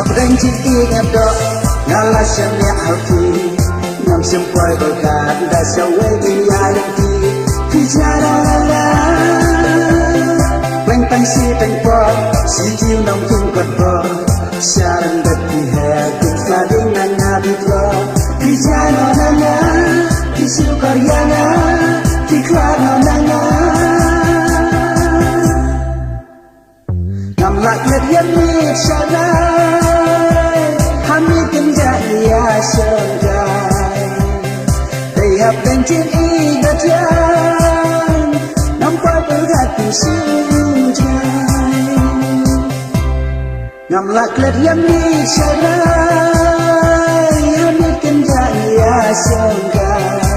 Abang ciki ngadok ngalah syamnya hati ngam sempai berkat dasar wegi ayati bicara Peng si pengpot si jiu nong tung kotpot Syaran beti hati Kading nang nabit lo bicara nana Kisu karyana Diklar nana Ngam laklet yang mit syarai Hami kenjaya syargai Dayap dan cin igat yang Nampak berhati sujai Ngam laklet yang mit syarai Hami kenjaya syargai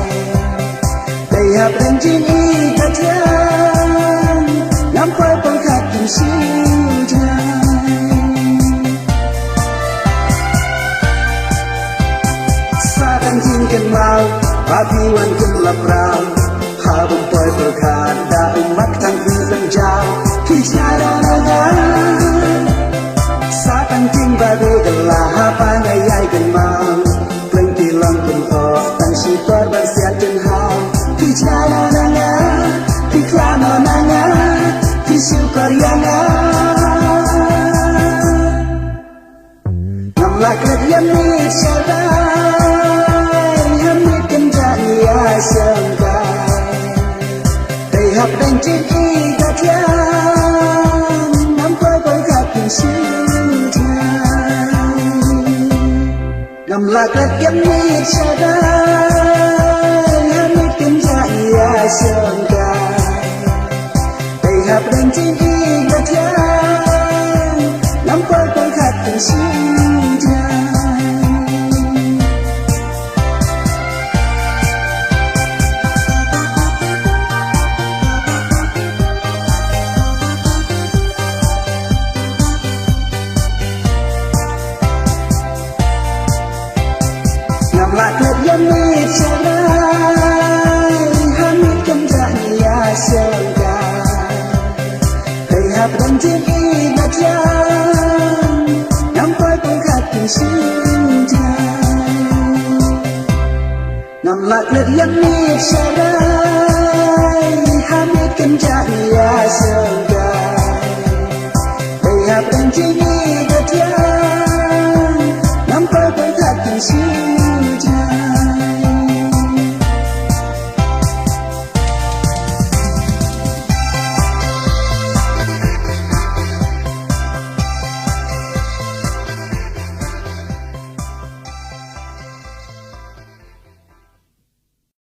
Dayap dan cin igat yang Nampak berhati sujai Jingkan mau, babi wan kumlap rau Habang poy berkat, da umat tang bilang jauh Bicara naga Satang jing babi gelah, apa ngayai kan mau Pleng tilang pun oh, tang sipar bersiat jen hau Bicara naga, diklano naga Disyukar yana Namlak yang mit syarai Dayap dan cin igat yang Nampak berhati sujai Ngam laklet yang mit syadai Hamid kenjaya syangkai Dayap dan cin igat yang Nampak berhati sujai Laklet yang mit syarai Hamid kenjaya syangkai Dayap dan cin igat yang Nampak berhati sujai Ngam laklet yang mit syarai